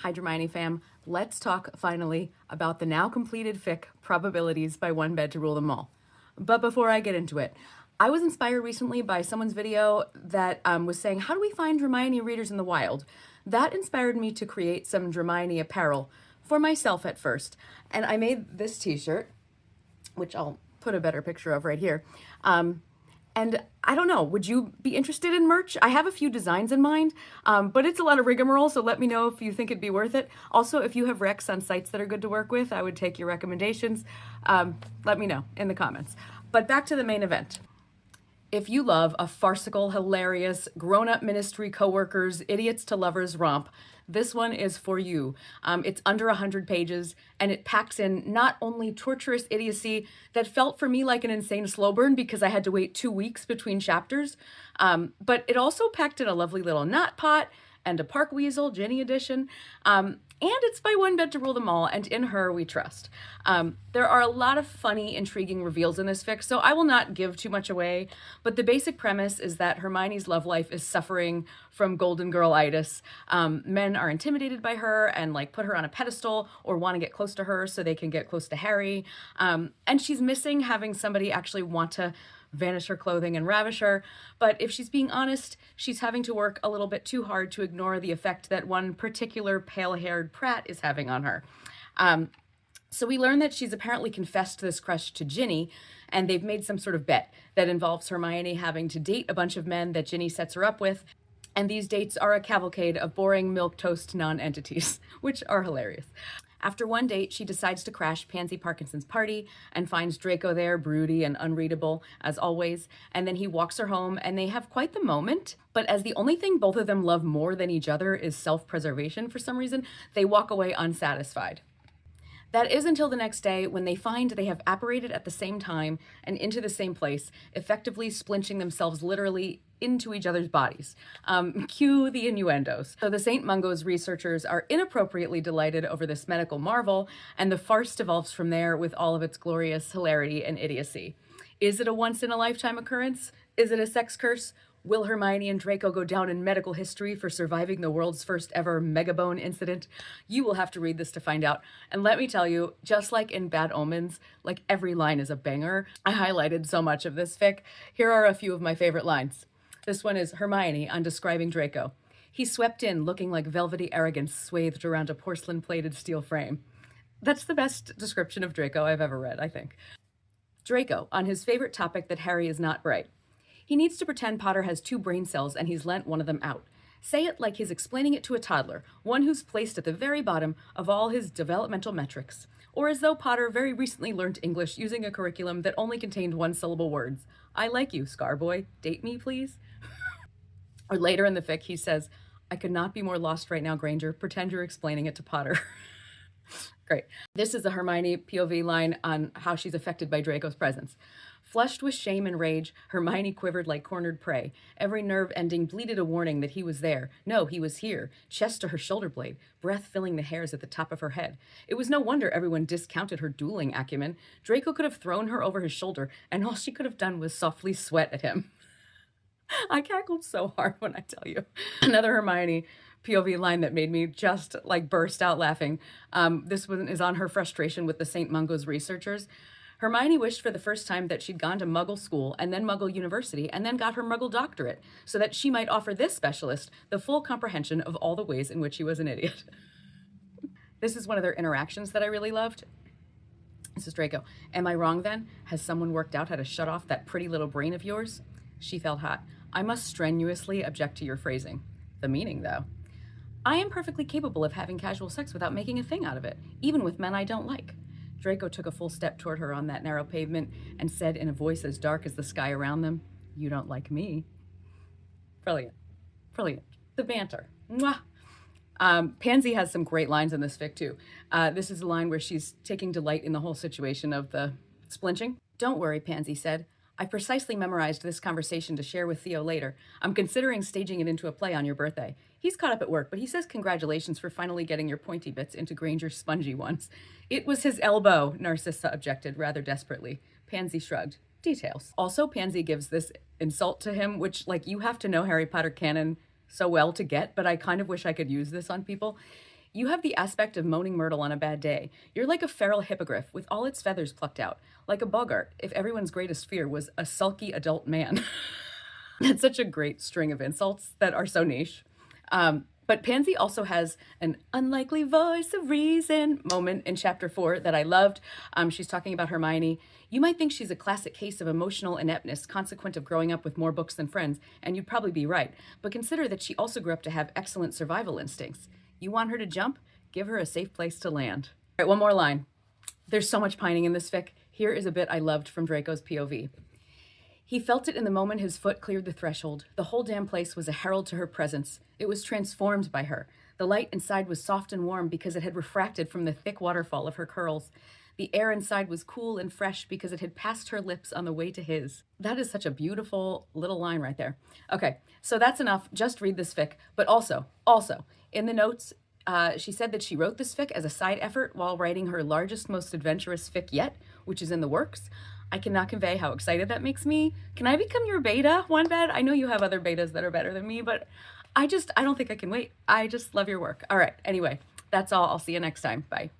Hi, Dramione fam. Let's talk finally about the now completed fic Probabilities by One Bed to Rule Them All. But before I get into it, I was inspired recently by someone's video that was saying, how do we find Dramione readers in the wild? That inspired me to create some Dramione apparel for myself at first. And I made this t-shirt, which I'll put a better picture of right here. And I don't know, would you be interested in merch? I have a few designs in mind, but it's a lot of rigmarole, so let me know if you think it'd be worth it. Also, if you have recs on sites that are good to work with, I would take your recommendations. Let me know in the comments. But back to the main event. If you love a farcical, hilarious, grown-up ministry coworkers, idiots to lovers romp, this one is for you. It's under 100 pages, and it packs in not only torturous idiocy that felt for me like an insane slow burn because I had to wait 2 weeks between chapters, but it also packed in a lovely little knot pot and a Park Weasel, Ginny edition. And it's by One Bed to Rule Them All, and in her we trust. There are a lot of funny, intriguing reveals in this fic, so I will not give too much away, but the basic premise is that Hermione's love life is suffering from Golden Girl-itis. Men are intimidated by her and put her on a pedestal or want to get close to her so they can get close to Harry. And she's missing having somebody actually want to vanish her clothing and ravish her. But if she's being honest, she's having to work a little bit too hard to ignore the effect that one particular pale-haired prat is having on her. So we learn that she's apparently confessed this crush to Ginny, and they've made some sort of bet that involves Hermione having to date a bunch of men that Ginny sets her up with. And these dates are a cavalcade of boring milquetoast non-entities, which are hilarious. After one date, she decides to crash Pansy Parkinson's party and finds Draco there, broody and unreadable, as always. And then he walks her home, and they have quite the moment. But as the only thing both of them love more than each other is self-preservation for some reason, they walk away unsatisfied. That is until the next day when they find they have apparated at the same time and into the same place, effectively splinching themselves literally into each other's bodies. Cue the innuendos. So the St. Mungo's researchers are inappropriately delighted over this medical marvel, and the farce devolves from there with all of its glorious hilarity and idiocy. Is it a once-in-a-lifetime occurrence? Is it a sex curse? Will Hermione and Draco go down in medical history for surviving the world's first ever megabone incident? You will have to read this to find out. And let me tell you, just like in Bad Omens, every line is a banger. I highlighted so much of this fic. Here are a few of my favorite lines. This one is Hermione on describing Draco. He swept in looking like velvety arrogance swathed around a porcelain-plated steel frame. That's the best description of Draco I've ever read, I think. Draco on his favorite topic that Harry is not bright. He needs to pretend Potter has 2 brain cells and he's lent one of them out. Say it like he's explaining it to a toddler, one who's placed at the very bottom of all his developmental metrics. Or as though Potter very recently learned English using a curriculum that only contained 1-syllable words. I like you, Scarboy. Date me, please? Or later in the fic, he says, I could not be more lost right now, Granger. Pretend you're explaining it to Potter. Great. This is a Hermione POV line on how she's affected by Draco's presence. Flushed with shame and rage, Hermione quivered like cornered prey. Every nerve ending bleated a warning that he was there. No, he was here. Chest to her shoulder blade, breath filling the hairs at the top of her head. It was no wonder everyone discounted her dueling acumen. Draco could have thrown her over his shoulder, and all she could have done was softly sweat at him. I cackled so hard when I tell you. Another Hermione POV line that made me just burst out laughing. This one is on her frustration with the St. Mungo's researchers. Hermione wished for the first time that she'd gone to Muggle school and then Muggle University and then got her Muggle doctorate so that she might offer this specialist the full comprehension of all the ways in which he was an idiot. This is one of their interactions that I really loved. This is Draco. Am I wrong then? Has someone worked out how to shut off that pretty little brain of yours? She felt hot. I must strenuously object to your phrasing. The meaning, though. I am perfectly capable of having casual sex without making a thing out of it, even with men I don't like. Draco took a full step toward her on that narrow pavement and said in a voice as dark as the sky around them, You don't like me. Brilliant. Brilliant. The banter. Mwah. Pansy has some great lines in this fic, too. This is a line where she's taking delight in the whole situation of the splinching. Don't worry, Pansy said. I precisely memorized this conversation to share with Theo later. I'm considering staging it into a play on your birthday. He's caught up at work, but he says congratulations for finally getting your pointy bits into Granger's spongy ones. It was his elbow, Narcissa objected rather desperately. Pansy shrugged. Details. Also, Pansy gives this insult to him, which, you have to know Harry Potter canon so well to get, but I kind of wish I could use this on people. You have the aspect of moaning myrtle on a bad day. You're like a feral hippogriff with all its feathers plucked out, like a boggart if everyone's greatest fear was a sulky adult man. That's such a great string of insults that are so niche. But Pansy also has an unlikely voice of reason moment in chapter 4 that I loved. She's talking about Hermione. You might think she's a classic case of emotional ineptness, consequent of growing up with more books than friends, and you'd probably be right. But consider that she also grew up to have excellent survival instincts. You want her to jump? Give her a safe place to land. All right, one more line. There's so much pining in this fic. Here is a bit I loved from Draco's POV. He felt it in the moment his foot cleared the threshold. The whole damn place was a herald to her presence. It was transformed by her. The light inside was soft and warm because it had refracted from the thick waterfall of her curls. The air inside was cool and fresh because it had passed her lips on the way to his. That is such a beautiful little line right there. Okay, so that's enough. Just read this fic. But also, in the notes, she said that she wrote this fic as a side effort while writing her largest, most adventurous fic yet, which is in the works. I cannot convey how excited that makes me. Can I become your beta, OneBed? I know you have other betas that are better than me, but I don't think I can wait. I just love your work. All right, anyway, that's all. I'll see you next time. Bye.